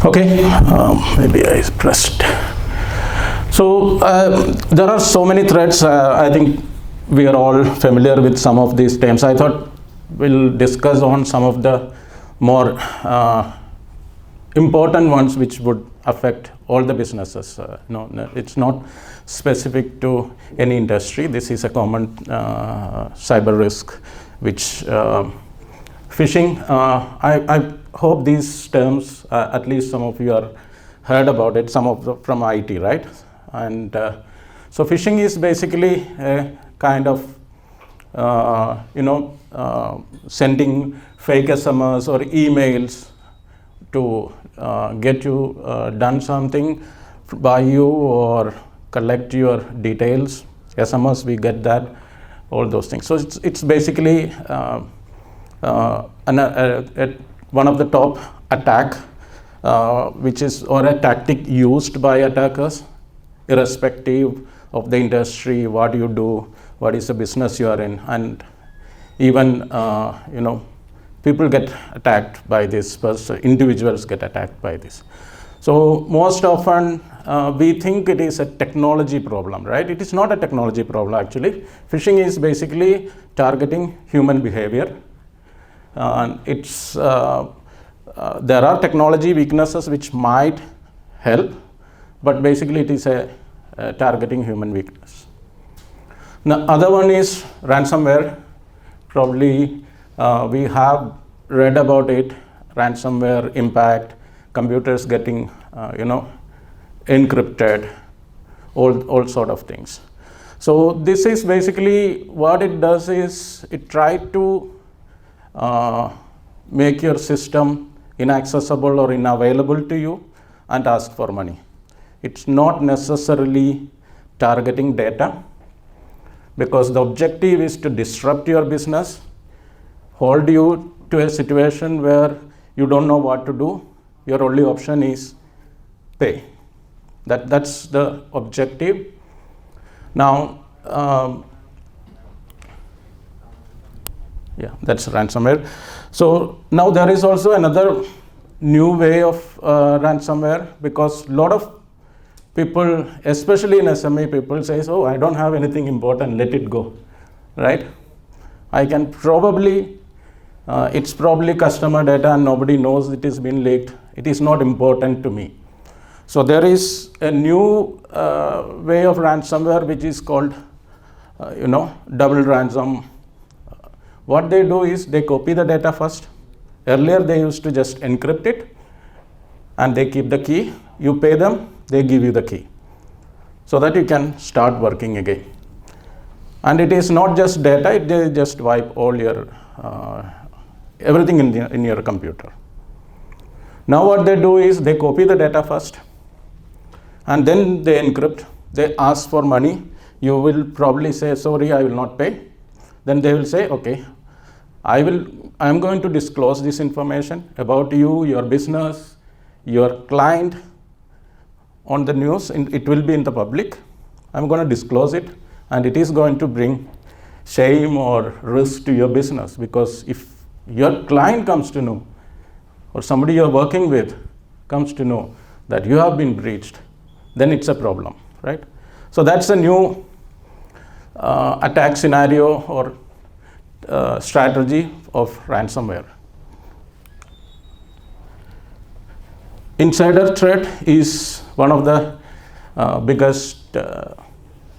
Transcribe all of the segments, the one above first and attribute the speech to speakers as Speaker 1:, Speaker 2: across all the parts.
Speaker 1: Okay, maybe I pressed. So there are so many threats. I think we are all familiar with some of these terms. I thought we'll discuss on some of the more important ones which would affect all the businesses. No, it's not specific to any industry. This is a common cyber risk, which phishing. I hope these terms, at least some of you are heard about it, some of from IT, right? And so phishing is basically a kind of sending fake SMS or emails to get you done something by you or collect your details. SMS, we get that, all those things. So it's basically one of the top attack, which is or a tactic used by attackers, irrespective of the industry, what you do, what is the business you are in, and even people get attacked by this. Individuals get attacked by this. So most often we think it is a technology problem, right? It is not a technology problem actually. Phishing is basically targeting human behavior. There are technology weaknesses which might help, but basically it is a targeting human weakness. The other one is ransomware. Probably we have read about it, ransomware impact, computers getting encrypted, all sort of things. So this is basically what it does is it tries to make your system inaccessible or unavailable to you and ask for money. It's not necessarily targeting data, because the objective is to disrupt your business, hold you to a situation where you don't know what to do. Your only option is pay. That's the objective. Now, that's ransomware. So now there is also another new way of ransomware, because a lot of people, especially in SME, people say, "Oh, I don't have anything important, let it go," right? I can probably, it's probably customer data and nobody knows it has been leaked. It is not important to me. So there is a new way of ransomware which is called, double ransom. What they do is they copy the data first. Earlier they used to just encrypt it and they keep the key. You pay them, they give you the key so that you can start working again. And it is not just data, they just wipe all your everything in your computer. Now what they do is they copy the data first and then they encrypt. They ask for money. You will probably say, "Sorry, I will not pay." Then they will say, "Okay, I am going to disclose this information about you, your business, your client on the news. It will be in the public. I'm going to disclose it, and it is going to bring shame or risk to your business, because if your client comes to know, or somebody you're working with comes to know that you have been breached, then it's a problem, right?" So that's a new attack scenario or strategy of ransomware. Insider threat is one of the biggest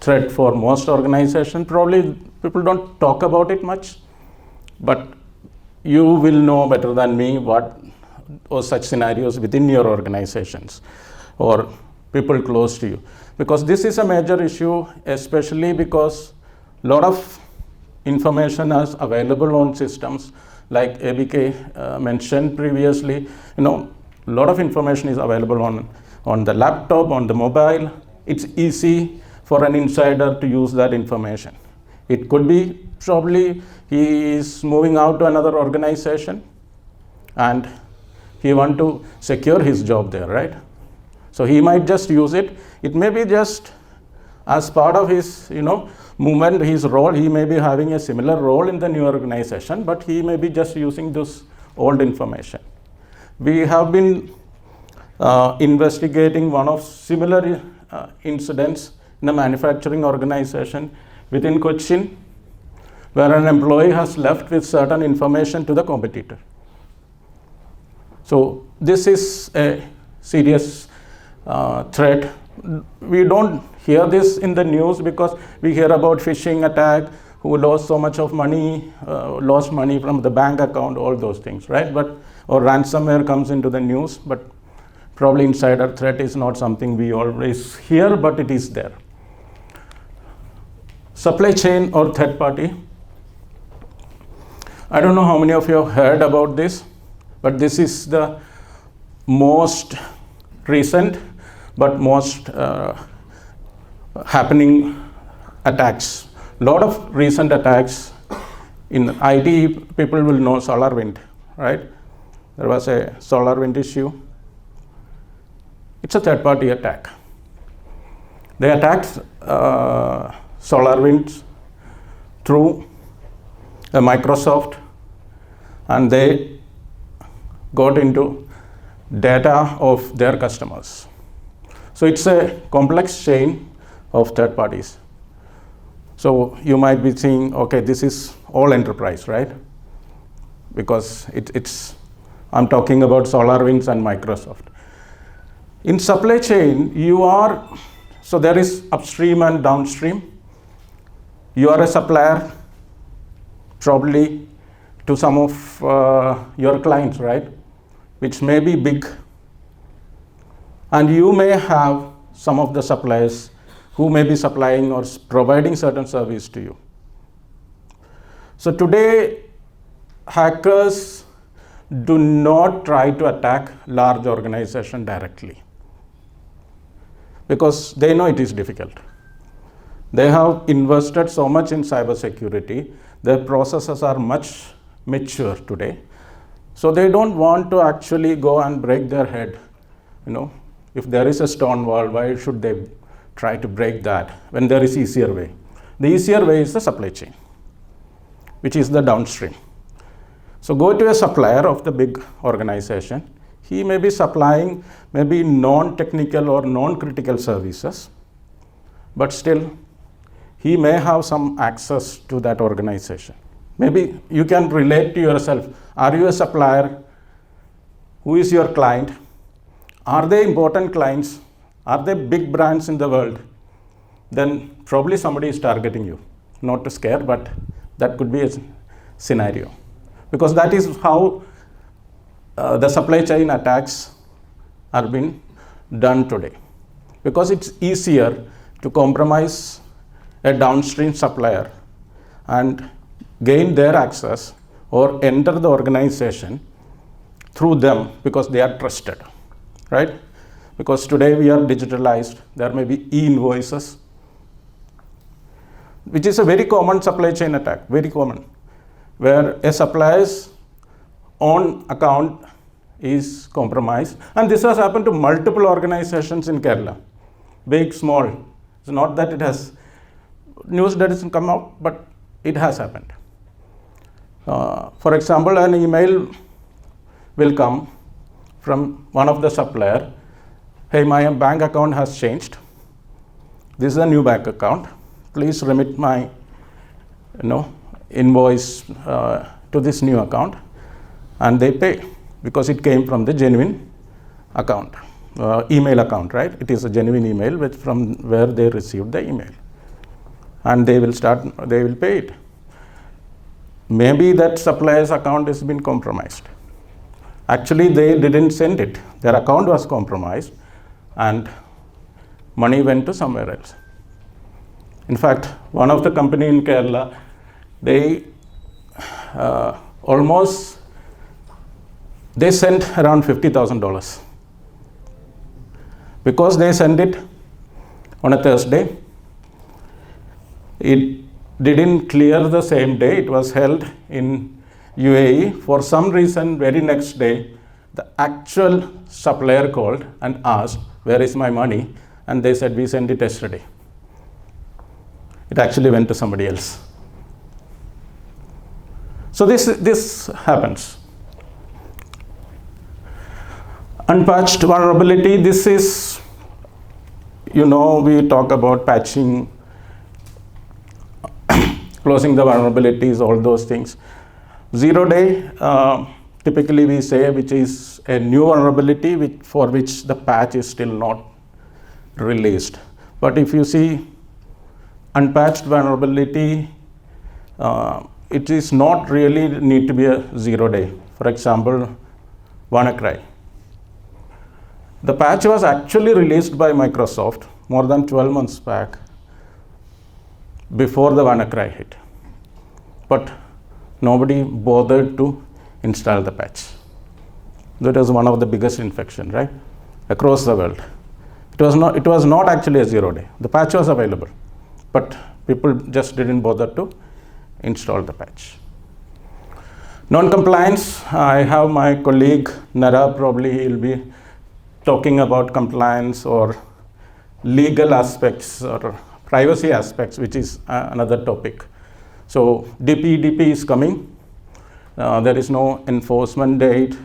Speaker 1: threat for most organizations. Probably people don't talk about it much, but you will know better than me what or such scenarios within your organizations or people close to you, because this is a major issue, especially because a lot of information is available on systems like ABK mentioned previously. A lot of information is available on the laptop, on the mobile. It's easy for an insider to use that information. It could be probably he is moving out to another organization and he wants to secure his job there, right? So he might just use it. It may be just as part of his, movement, his role. He may be having a similar role in the new organization, but he may be just using this old information. We have been investigating one of similar incidents in a manufacturing organization within Cochin, where an employee has left with certain information to the competitor. So this is a serious threat. We don't hear this in the news because we hear about phishing attack, who lost so much of money, lost money from the bank account, all those things, right? But or ransomware comes into the news, but probably insider threat is not something we always hear, but it is there. Supply chain or third party. I don't know how many of you have heard about this, but this is the most recent but most happening attacks. A lot of recent attacks in IT, people will know SolarWind, right? There was a SolarWind issue. It's a third-party attack. They attacked SolarWind through Microsoft, and they got into data of their customers. So it's a complex chain of third parties. So you might be seeing, okay, this is all enterprise, right? Because I'm talking about SolarWinds and Microsoft. In supply chain, so there is upstream and downstream. You are a supplier, probably to some of your clients, right? Which may be big. And you may have some of the suppliers who may be supplying or providing certain service to you. So today, hackers do not try to attack large organizations directly because they know it is difficult. They have invested so much in cybersecurity, their processes are much mature today. So they don't want to actually go and break their head. If there is a stone wall, why should they try to break that when there is easier way? The easier way is the supply chain, which is the downstream. So go to a supplier of the big organization. He may be supplying maybe non-technical or non-critical services, but still he may have some access to that organization. Maybe you can relate to yourself. Are you a supplier? Who is your client? Are they important clients? Are they big brands in the world? Then probably somebody is targeting you. Not to scare, but that could be a scenario. Because that is how the supply chain attacks are being done today. Because it's easier to compromise a downstream supplier and gain their access or enter the organization through them because they are trusted, right? Because today we are digitalized, there may be e-invoices, which is a very common supply chain attack, very common, where a supplier's own account is compromised. And this has happened to multiple organizations in Kerala, big, small. It's not that it has, news that doesn't come out, but it has happened. For example, an email will come from one of the supplier. Hey, my bank account has changed. This is a new bank account. Please remit my invoice to this new account. And they pay because it came from the genuine account, email account, right? It is a genuine email from where they received the email. And they will pay it. Maybe that supplier's account has been compromised. Actually, they didn't send it. Their account was compromised and money went to somewhere else. In fact, one of the company in Kerala, they sent around $50,000 because they sent it on a Thursday. It didn't clear the same day. It was held in UAE. For some reason, very next day, the actual supplier called and asked, where is my money? And they said, we sent it yesterday. It actually went to somebody else. So this happens. Unpatched vulnerability, this is, we talk about patching, closing the vulnerabilities, all those things. 0 day, typically we say, which is a new vulnerability for which the patch is still not released. But if you see unpatched vulnerability, it is not really need to be a 0 day. For example, WannaCry. The patch was actually released by Microsoft more than 12 months back, before the WannaCry hit. But nobody bothered to install the patch. That was one of the biggest infection, right? Across the world. It was not actually a 0 day. The patch was available, but people just didn't bother to install the patch. Non-compliance, I have my colleague Nara, probably he'll be talking about compliance or legal aspects or privacy aspects, which is another topic. So DPDP is coming. There is no enforcement date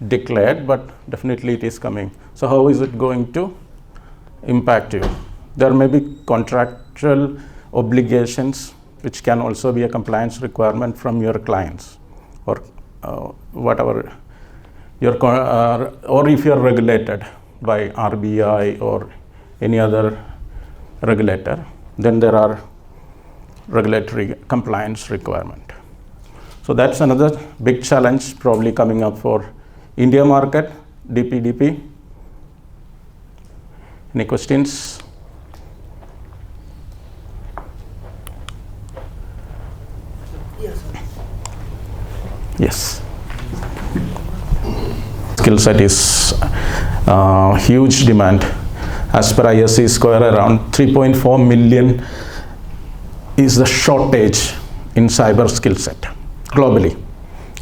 Speaker 1: declared, but definitely it is coming. So how is it going to impact you? There may be contractual obligations, which can also be a compliance requirement from your clients, or whatever, or if you're regulated by RBI or any other regulator, then there are regulatory compliance requirement. So that's another big challenge probably coming up for India market, DPDP. Any questions? Yes. Skill set is huge demand. As per ISC score, around 3.4 million is the shortage in cyber skill set globally.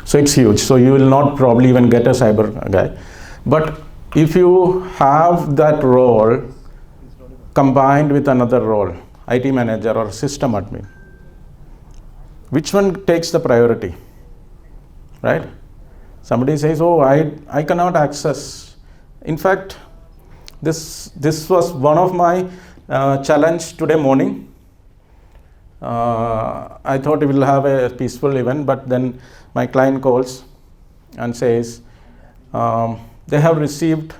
Speaker 1: So it's huge. So you will not probably even get a cyber guy. But if you have that role combined with another role, IT manager or system admin, which one takes the priority? Right? Somebody says, oh, I cannot access. In fact, this was one of my challenge today morning. I thought we will have a peaceful event, but then my client calls and says they have received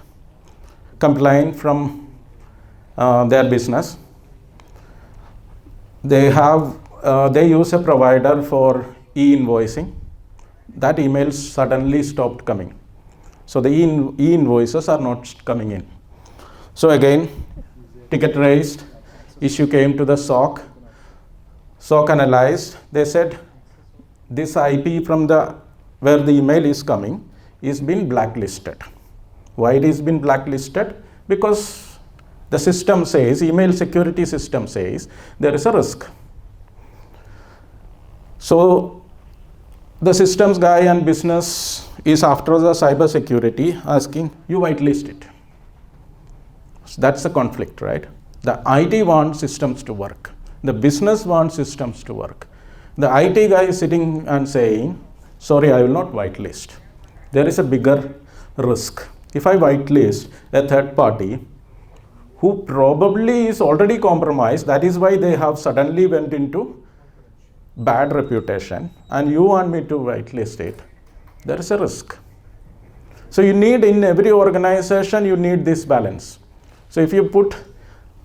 Speaker 1: complaint from their business. They use a provider for e-invoicing. That email suddenly stopped coming. So the e-invoices are not coming in. So again, ticket raised, issue came to the SOC. SOC analyzed. They said this IP from where the email is coming is been blacklisted. Why it is been blacklisted? Because the system says, email security system says, there is a risk. So the systems guy and business is after the cyber security asking, you whitelist it. So that's the conflict, right? The IT wants systems to work. The business wants systems to work. The IT guy is sitting and saying, sorry, I will not whitelist. There is a bigger risk. If I whitelist a third party who probably is already compromised, that is why they have suddenly went into bad reputation, and you want me to whitelist it, there is a risk. So you need, in every organization, you need this balance. So if you put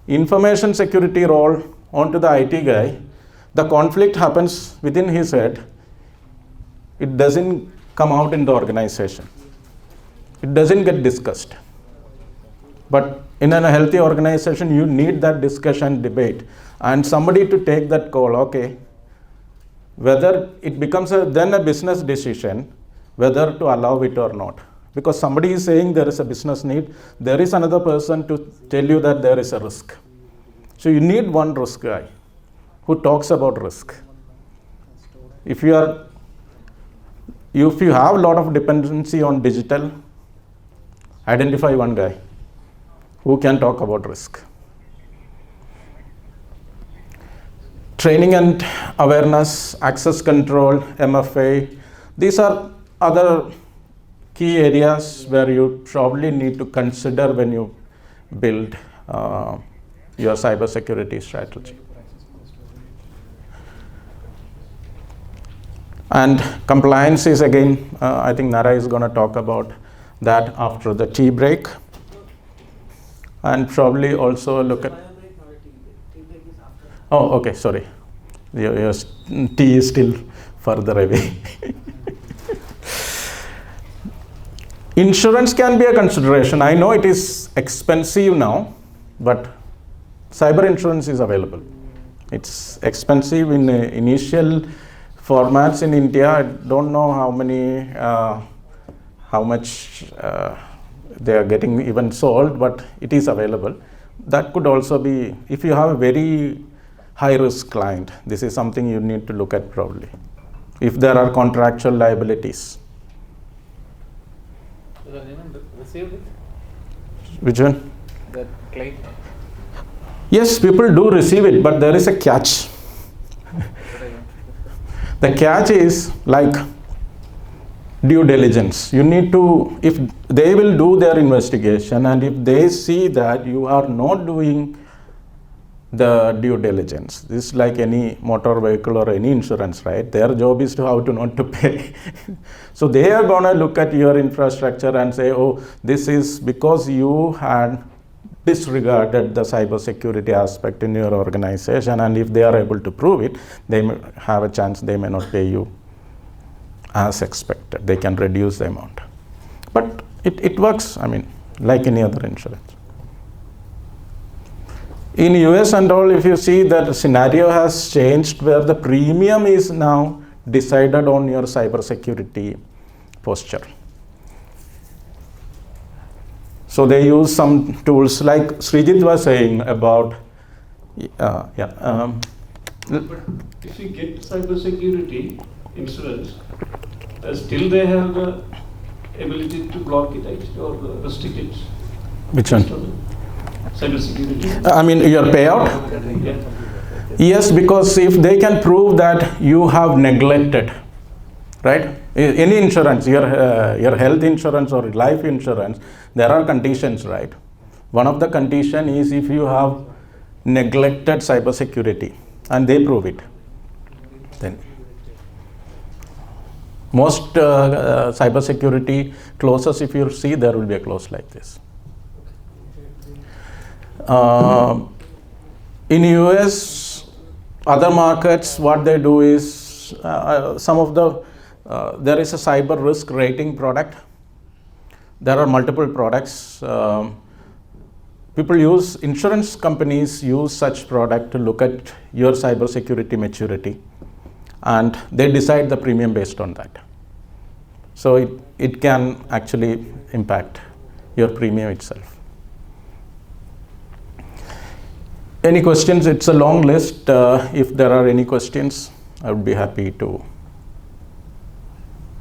Speaker 1: information security role onto the IT guy, the conflict happens within his head. It doesn't come out in the organization. It doesn't get discussed. But in a healthy organization, you need that discussion, debate, and somebody to take that call, okay, whether it becomes then a business decision, whether to allow it or not. Because somebody is saying there is a business need, there is another person to tell you that there is a risk. So you need one risk guy who talks about risk. If you have a lot of dependency on digital, identify one guy who can talk about risk. Training and awareness, access control, MFA, these are other key areas where you probably need to consider when you build your cybersecurity strategy. And compliance is again, I think Nara is going to talk about that after the tea break. And probably also look at. Oh, okay, sorry. Your tea is still further away. Insurance can be a consideration. I know it is expensive now, but cyber insurance is available. It's expensive in initial formats in India. I don't know how much they are getting even sold, but it is available. That could also be, if you have a very high risk client, this is something you need to look at probably. If there are contractual liabilities.
Speaker 2: So the name received it?
Speaker 1: Which one?
Speaker 2: The claim.
Speaker 1: Yes, people do receive it, but there is a catch. The catch is like due diligence. You need to, if they will do their investigation and if they see that you are not doing the due diligence, this is like any motor vehicle or any insurance, right? Their job is to how to not to pay. So they are going to look at your infrastructure and say, oh, this is because you had disregarded the cybersecurity aspect in your organization, and if they are able to prove it, they may have a chance they may not pay you as expected. They can reduce the amount. But it works, I mean, like any other insurance. In US and all, if you see that the scenario has changed where the premium is now decided on your cybersecurity posture. So they use some tools like Srijit was saying about,
Speaker 3: But if you get cybersecurity insurance, still they have the ability to block it or restrict it.
Speaker 1: Which one?
Speaker 3: Cybersecurity.
Speaker 1: I mean, your payout?
Speaker 3: Yeah.
Speaker 1: Yes, because if they can prove that you have neglected, right? Any insurance, your health insurance or life insurance, there are conditions, right? One of the condition is if you have neglected cybersecurity and they prove it, then most cybersecurity clauses, if you see, there will be a clause like this. In US, other markets, what they do is some of the there is a cyber risk rating product. There are multiple products. People use, insurance companies use such product to look at your cybersecurity maturity, and they decide the premium based on that. So it can actually impact your premium itself. Any questions? It's a long list. If there are any questions, I would be happy to.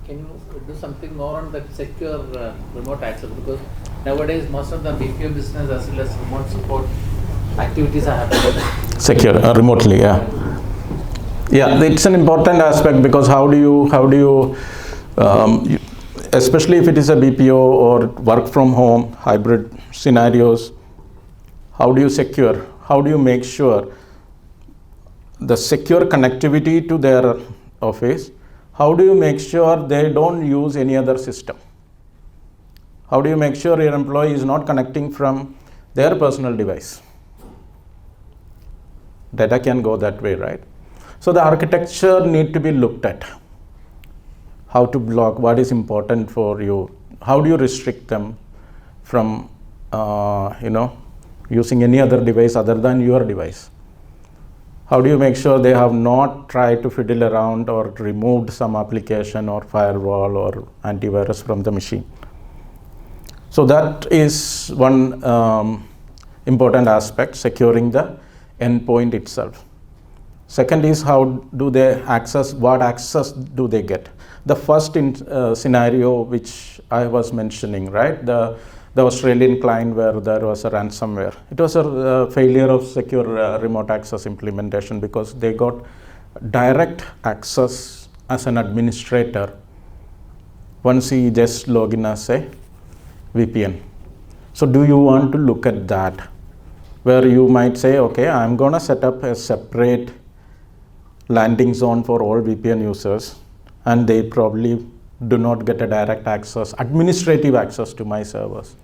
Speaker 2: Can you do something more on that secure remote access? Because nowadays most of the BPO business as well as remote support activities are happening.
Speaker 1: Secure remotely, yeah. Yeah, it's an important aspect because how do you especially if it is a BPO or work from home hybrid scenarios, how do you secure? How do you make sure the secure connectivity to their office? How do you make sure they don't use any other system? How do you make sure your employee is not connecting from their personal device? Data can go that way, right? So the architecture need to be looked at. How to block, what is important for you? How do you restrict them from, using any other device other than your device? How do you make sure they have not tried to fiddle around or removed some application or firewall or antivirus from the machine? So that is one important aspect, securing the endpoint itself. Second is how do they access, what access do they get? The first scenario which I was mentioning, right? The Australian client where there was a ransomware. It was a failure of secure remote access implementation because they got direct access as an administrator once he just log in as a VPN. So do you want to look at that, where you might say, okay, I'm going to set up a separate landing zone for all VPN users, and they probably do not get a direct access, administrative access to my servers.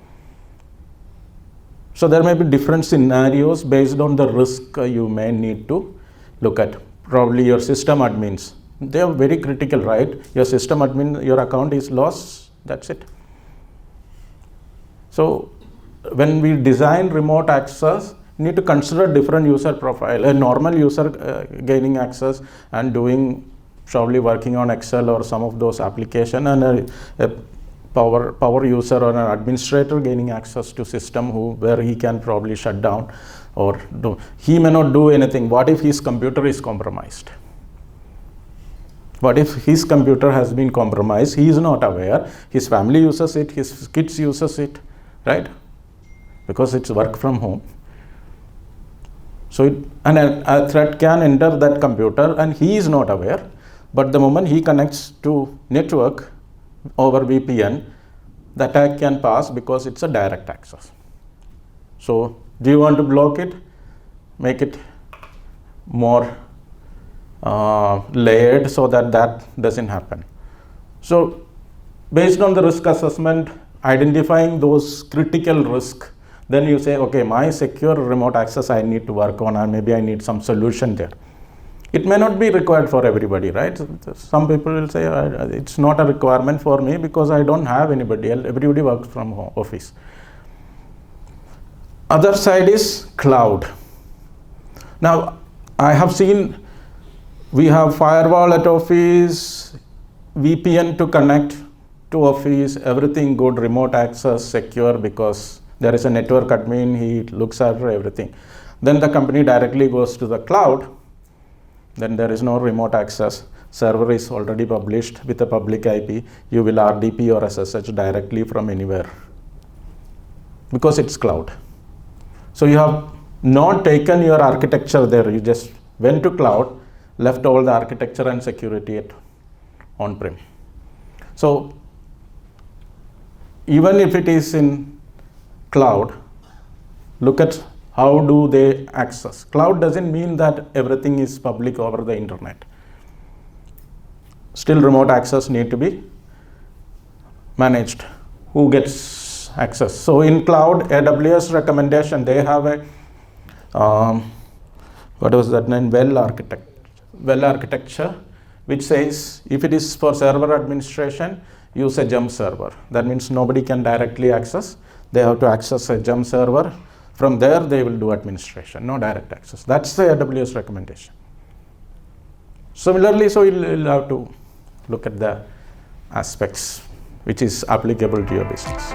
Speaker 1: So there may be different scenarios based on the risk you may need to look at. Probably your system admins, they are very critical, right? Your system admin, your account is lost, that's it. So when we design remote access, you need to consider different user profile. A normal user gaining access and doing, probably working on Excel or some of those applications, and a power user or an administrator gaining access to system where he can probably shut down or do. He may not do anything. What if his computer is compromised? What if his computer has been compromised? He is not aware. His family uses it, his kids uses it, right? Because it's work from home. So a threat can enter that computer and he is not aware. But the moment he connects to network over VPN, the attack can pass because it's a direct access. So do you want to block it? Make it more layered so that doesn't happen. So based on the risk assessment, identifying those critical risks, then you say, okay, my secure remote access I need to work on, or maybe I need some solution there. It may not be required for everybody, right? Some people will say, it's not a requirement for me because I don't have anybody else. Everybody works from home office. Other side is cloud. Now, I have seen we have firewall at office, VPN to connect to office, everything good, remote access, secure, because there is a network admin, he looks after everything. Then the company directly goes to the cloud. Then there is no remote access. Server is already published with a public IP. You will RDP or SSH directly from anywhere because it's cloud. So you have not taken your architecture there. You just went to cloud, left all the architecture and security at on-prem. So even if it is in cloud, look at how do they access. Cloud doesn't mean that everything is public over the internet. Still remote access need to be managed. Who gets access? So in cloud, AWS recommendation, they have a, what was that name? Well architecture, which says if it is for server administration, use a jump server. That means nobody can directly access. They have to access a jump server. From there, they will do administration, no direct access. That's the AWS recommendation. Similarly, so you'll have to look at the aspects which is applicable to your business.